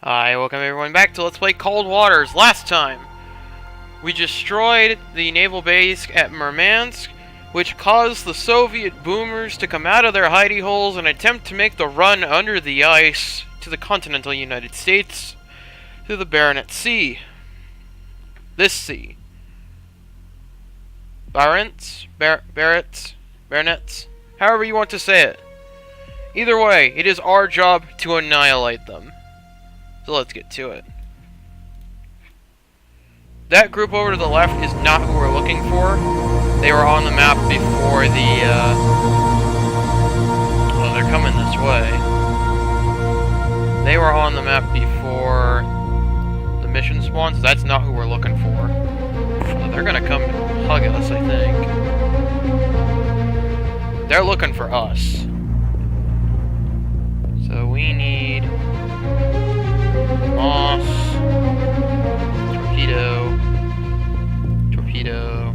Hi, welcome everyone back to Let's Play Cold Waters. Last time, we destroyed the naval base at Murmansk, which caused the Soviet boomers to come out of their hidey holes and attempt to make the run under the ice to the continental United States through the Barents Sea. This sea. Barents? Baronets? However you want to say it. Either way, it is our job to annihilate them. So let's get to it. That group over to the left is not who we're looking for. They were on the map before the, well, they're coming this way. They were on the map before the mission spawn, so that's not who we're looking for. So they're gonna come hug us, I think. They're looking for us. So we need Moss, Torpedo, Torpedo,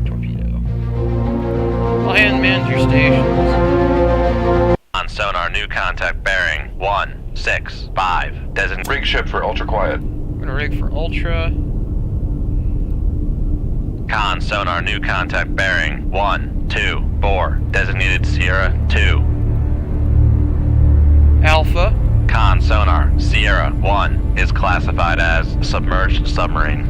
Torpedo. All hand man to your stations. On sonar, new contact bearing 165. Designate Rig ship for ultra quiet. I'm gonna rig for Ultra. Con sonar, new contact bearing 124. Designated Sierra 2. Alpha. Con sonar, Sierra 1 is classified as submerged submarine.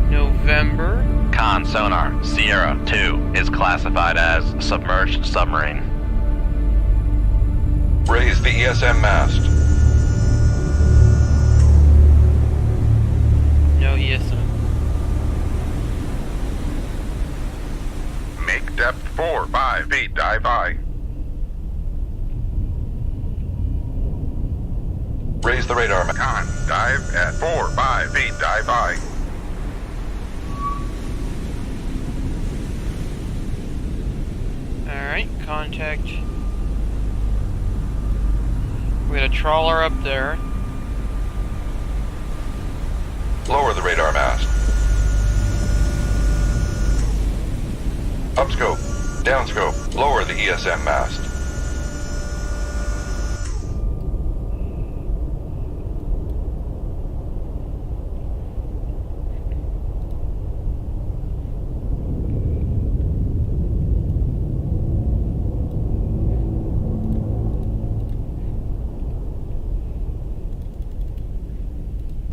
November. Con sonar, Sierra 2 is classified as submerged submarine. Raise the ESM mast. No ESM. Make depth 4-5 feet, dive high. Raise the radar. Con, dive at 4-5 feet, dive high. Alright, contact. We got a trawler up there. Lower the radar mast. Upscope, downscope, lower the ESM mast.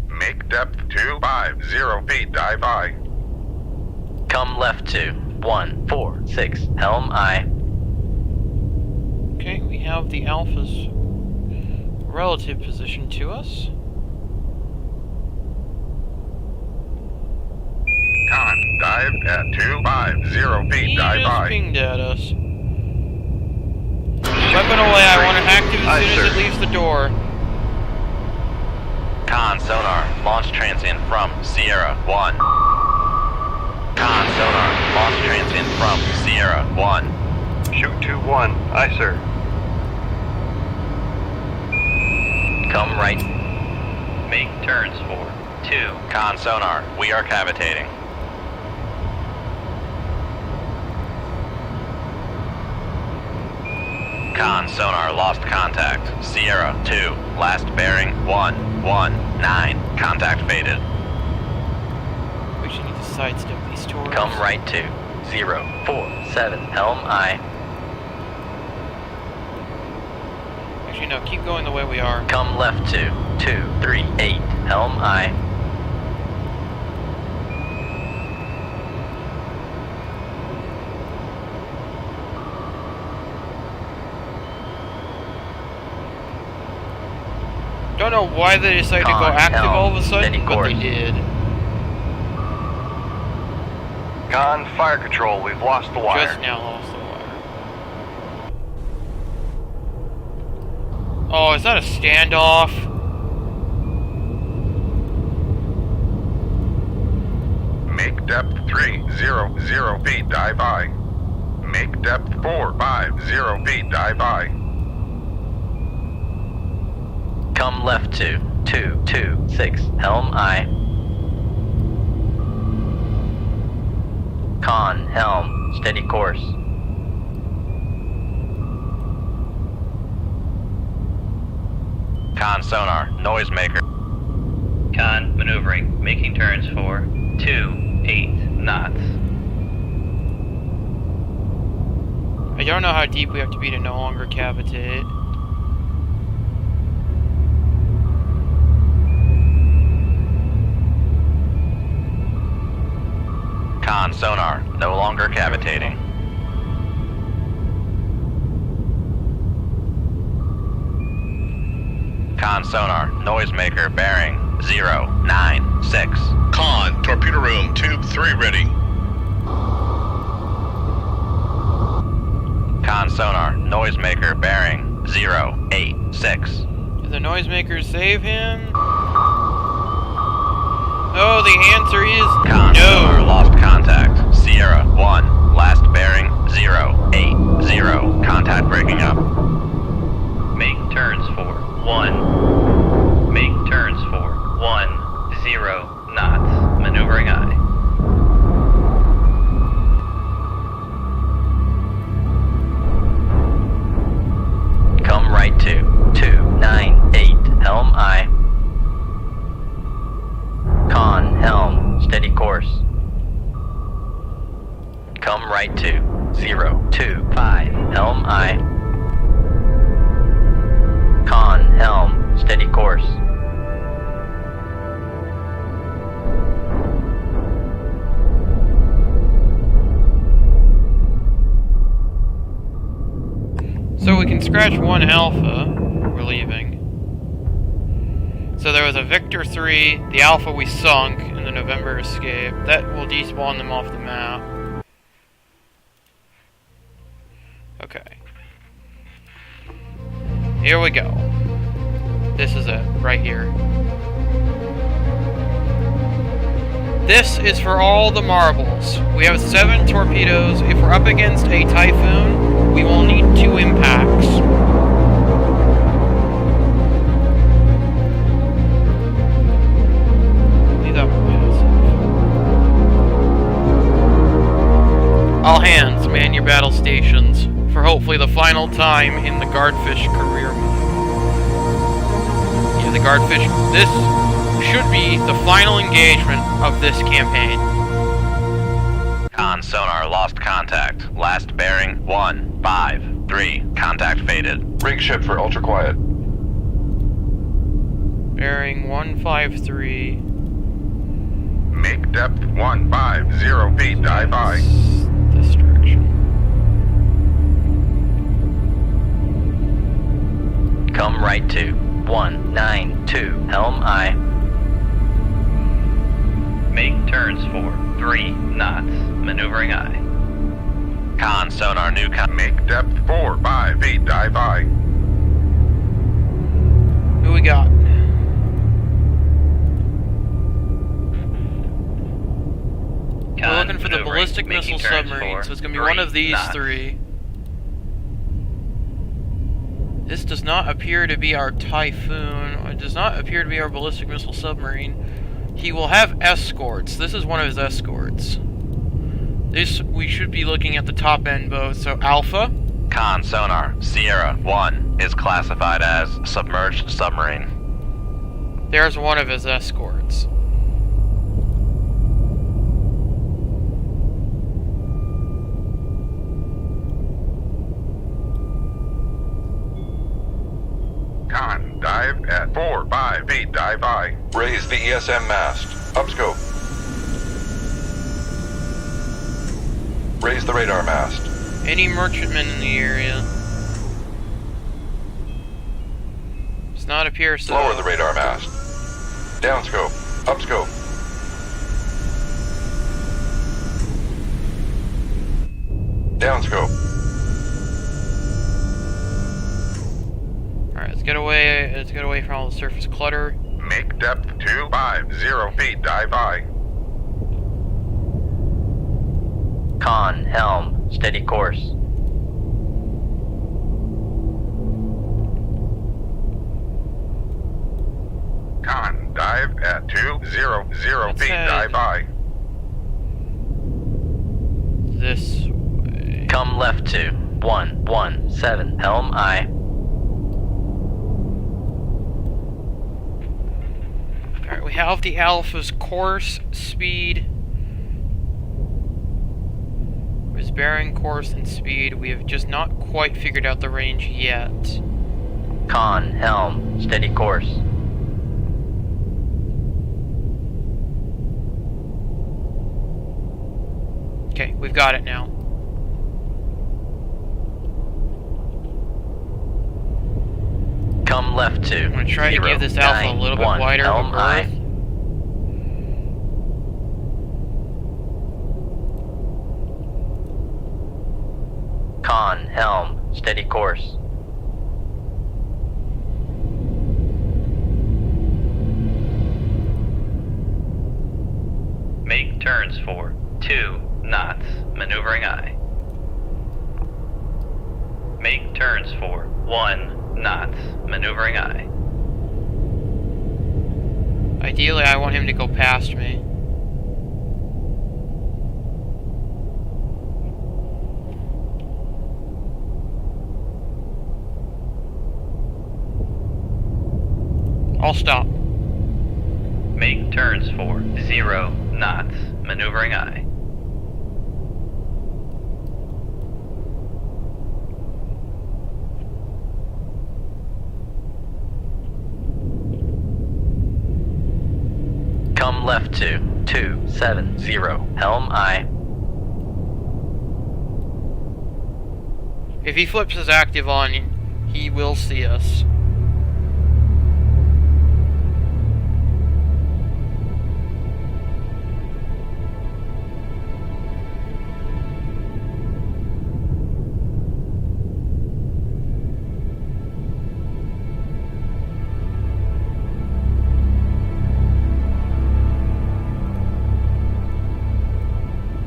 Make depth 250 feet, dive high. Come left to 146, helm aye. Okay, we have the Alpha's relative position to us. Con, dive at 250 feet, He dive just high. pinged at us. Weapon away, I want it active as soon as it leaves the door. Con sonar, launch transient from Sierra 1. Con sonar, launch transient from Sierra 1. Shoot 2-1. Aye, sir. Come right. Make turns for 2. Con sonar, we are cavitating. Con sonar, lost contact. Sierra 2, last bearing 119. Contact faded. We should need to sidestep these tours. Come right to 047, helm aye. Actually, no, keep going the way we are. Come left to 238, helm aye. Don't know why they decided to go Con, active helm, all of a sudden, steady but they course. did. Con, fire control. We've lost the wire. Just now lost the wire. Oh, is that a standoff? Make depth 300 feet, dive high. Make depth 450 feet, dive high. Come left to 226, helm aye. Con, helm, steady course. Con sonar, noisemaker. Con maneuvering, making turns for 28 knots. I don't know how deep we have to be to no longer cavitate. Con sonar, no longer cavitating. Con sonar, noisemaker bearing 096. Con, torpedo room, tube 3 ready. Con sonar, noisemaker bearing 086. Did the noisemakers save him? Oh, the answer is Con sonar, no. lost contact. Sierra 1, last bearing 080. Contact breaking up. Make turns for 1. Make turns for 10 knots. Maneuvering aye. Come right to 298. Helm aye. Con, helm, steady course. Come right to 025. Helm aye. Con, helm, steady course. So we can scratch one Alpha. We're leaving. So there was a Victor 3, the Alpha we sunk in the November escape. That will despawn them off the map. Okay. Here we go. This is it, right here. This is for all the marbles. We have 7 torpedoes. If we're up against a Typhoon, we will need 2 impacts. These are massive. All hands, man your battle stations for hopefully the final time in the Guardfish career mode. Yeah, the Guardfish. This should be the final engagement of this campaign. Con sonar, lost contact. Last bearing 153. Contact faded. Rig ship for ultra quiet. Bearing 153. Make depth 150 feet, dive by. This direction. Come right to 192. Helm aye. Make turns for 3 knots. Maneuvering aye. Con sonar, new con. Make depth 45 feet, dive by. Who we got? We're looking for the ballistic missile submarine, so it's going to be one of these 3. This does not appear to be our Typhoon. It does not appear to be our ballistic missile submarine. He will have escorts. This is one of his escorts. This, we should be looking at the top end both. So Alpha. Con sonar, Sierra 1 is classified as submerged submarine. There's one of his escorts. Con, dive at 45 feet, dive by. Raise the ESM mast. Upscope. Raise the radar mast. Any merchantmen in the area? Does not appear so. Lower the radar mast. Downscope. Upscope. Downscope. Alright, let's get away from all the surface clutter. Make depth 250 feet, dive by. Con, helm, steady course. Con, dive at 200 feet, dive by. This way. Come left to 117. Helm aye. Alright, we have the Alpha's course, speed. His bearing, course, and speed. We have just not quite figured out the range yet. Con, helm, steady course. Okay, we've got it now. Come left to. I'm gonna try to give this Alpha a little bit wider of a helm berth. aye. Con, helm, steady course. Make turns for 2 knots, maneuvering aye. Make turns for 1 knots, maneuvering aye. Ideally, I want him to go past me. I'll stop. Make turns for 0 knots, maneuvering aye. Come left to 270, helm aye. If he flips his active on, he will see us.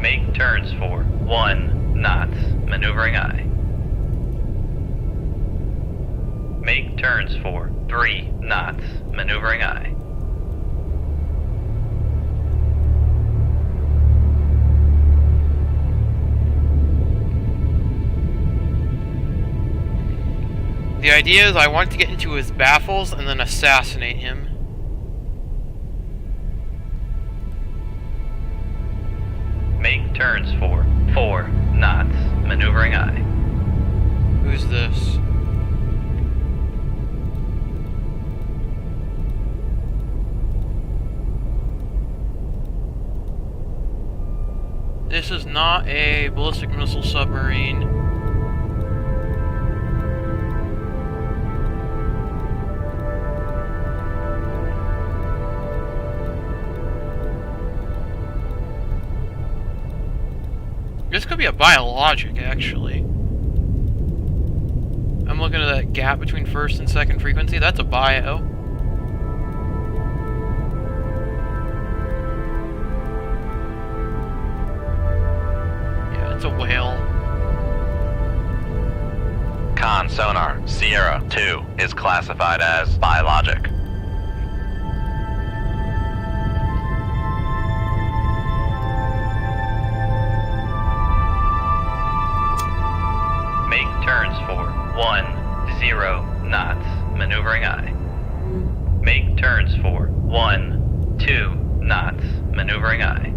Make turns for 1 knots, maneuvering aye. Make turns for 3 knots, maneuvering aye. The idea is I want to get into his baffles and then assassinate him. Make turns for 4 knots, maneuvering aye. Who's this? This is not a ballistic missile submarine. This could be a biologic, actually. I'm looking at that gap between first and second frequency. That's a bio. Yeah, it's a whale. Con sonar, Sierra 2 is classified as biologic. Make turns for 10 knots, maneuvering aye. Make turns for 2 knots, maneuvering aye.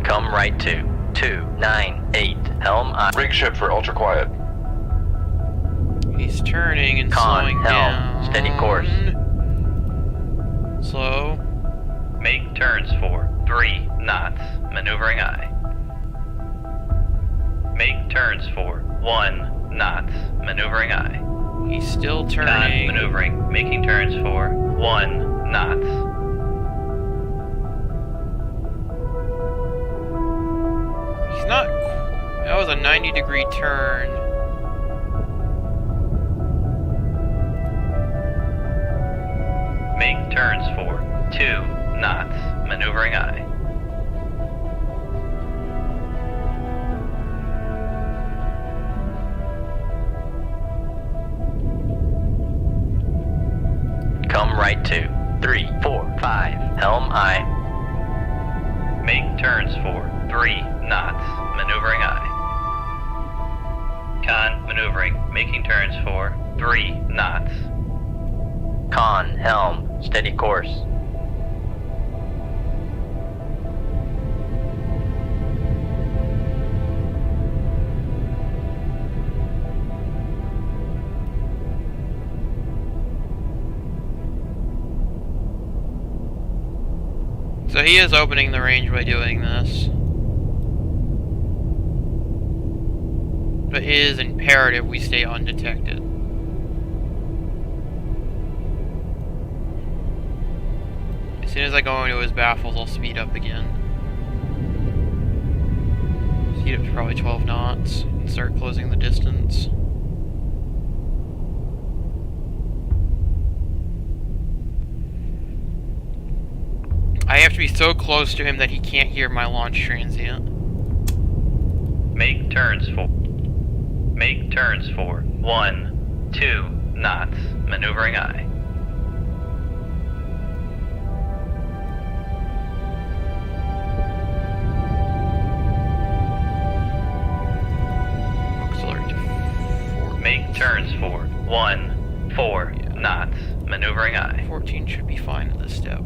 Come right to 298, helm aye. Rig ship for ultra quiet. He's turning and Con, slowing helm, down. steady course. Slow. Make turns for 3 knots, maneuvering aye. Make turns for 1 knots, maneuvering aye. He's still Con, turning. maneuvering, making turns for 1 knots. He's not. That was a 90-degree turn. Make turns for 2 knots, maneuvering aye. Come right to 3, 4, 5, helm aye. Make turns for 3 knots, maneuvering aye. Con, maneuvering, making turns for 3 knots. Con, helm, steady course. So he is opening the range by doing this. But it is imperative we stay undetected. As soon as I go into his baffles, I'll speed up again. Speed up to probably 12 knots and start closing the distance. I have to be so close to him that he can't hear my launch transient. Make turns for 1, 2 knots. Maneuvering aye. Auxiliary to 4. Make turns for 1, 4 knots. Maneuvering aye. 14 should be fine at this step.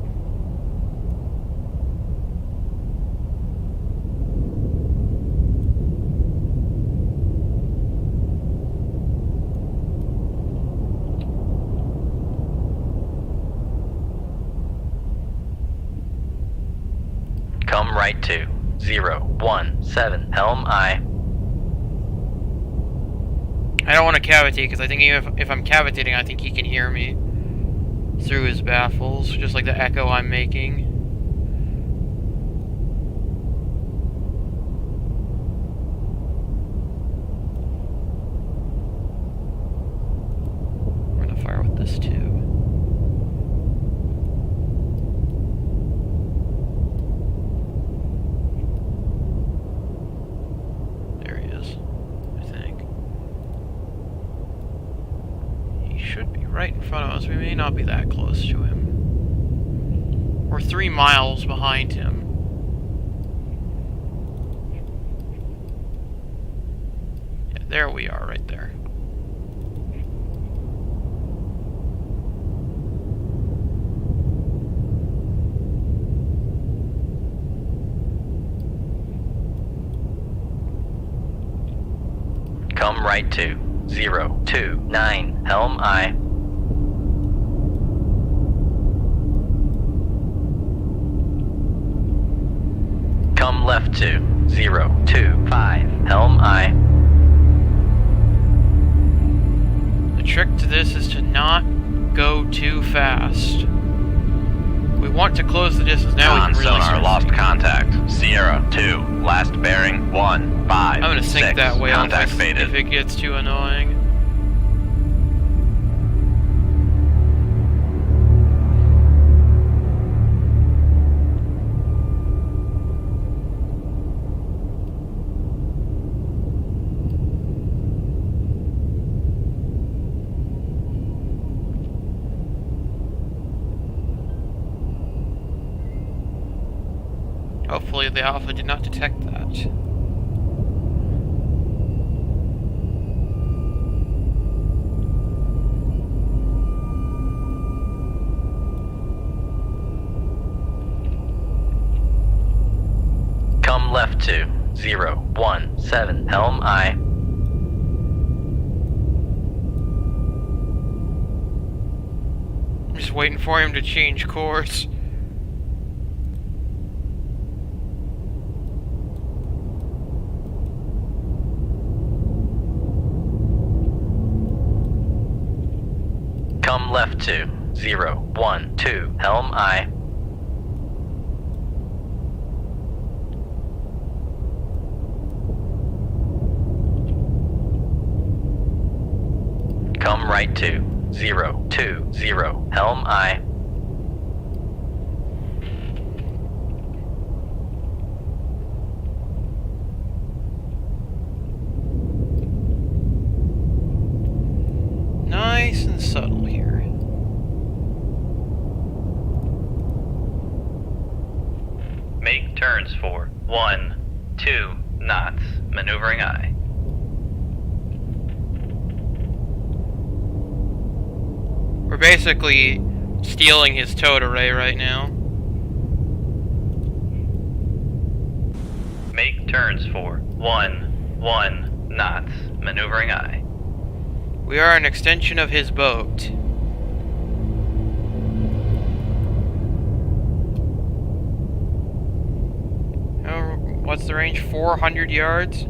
Come right to 017, helm aye. I don't want to cavitate because I think even if I'm cavitating, I think he can hear me through his baffles, just like the echo I'm making. We're gonna fire with this too. There he is, I think. He should be right in front of us. We may not be that close to him. We're 3 miles behind him. Yeah, there we are, right there. Come right to 029, helm aye. Come left to 025, helm aye. The trick to this is to not go too fast. We want to close the distance. Now Con we can really sonar start lost seeing. contact. Sierra 2, last bearing 15. I'm gonna sink 6, that whale contact if faded. it gets too annoying. Hopefully the Alpha did not detect that. Come left to 017, helm aye. I'm just waiting for him to change course. Come left to 012, helm aye. Come right to 020, helm aye. Nice and subtle here. Make turns for 1, 2 knots. Maneuvering aye. We're basically stealing his towed array right now. Make turns for 1 knots. Maneuvering aye. We are an extension of his boat. What's the range? 400 yards?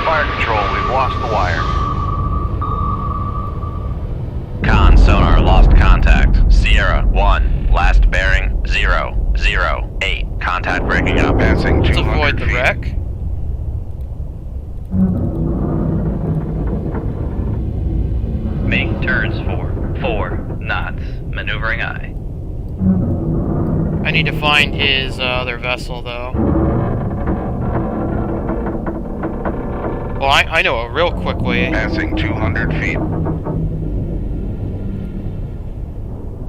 Fire control, we've lost the wire. Con sonar lost contact. Sierra 1, last bearing 008. Contact breaking up. Passing Let's 200 avoid the feet. wreck. Make turns for 4 knots. Maneuvering aye. I need to find his other vessel, though. Well, I know a real quick way. Passing 200 feet.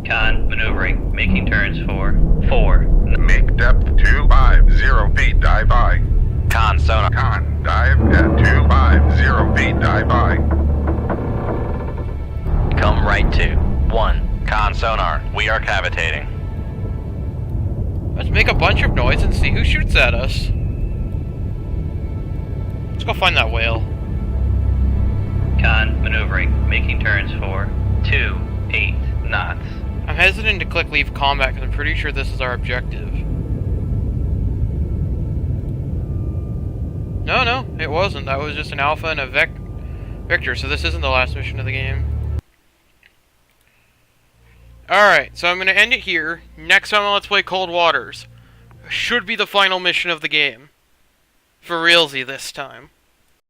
Con maneuvering. Making turns for 4. Make depth 250 feet. Dive by. Con sonar. Con. Dive at 250 feet. Dive by. Come right to 1. Con sonar. We are cavitating. Let's make a bunch of noise and see who shoots at us. Let's go find that whale. Con maneuvering. Making turns for 8 knots. I'm hesitant to click leave combat because I'm pretty sure this is our objective. No, it wasn't. That was just an Alpha and a Victor, so this isn't the last mission of the game. Alright, so I'm going to end it here. Next time on Let's Play Cold Waters. Should be the final mission of the game. For realsy this time.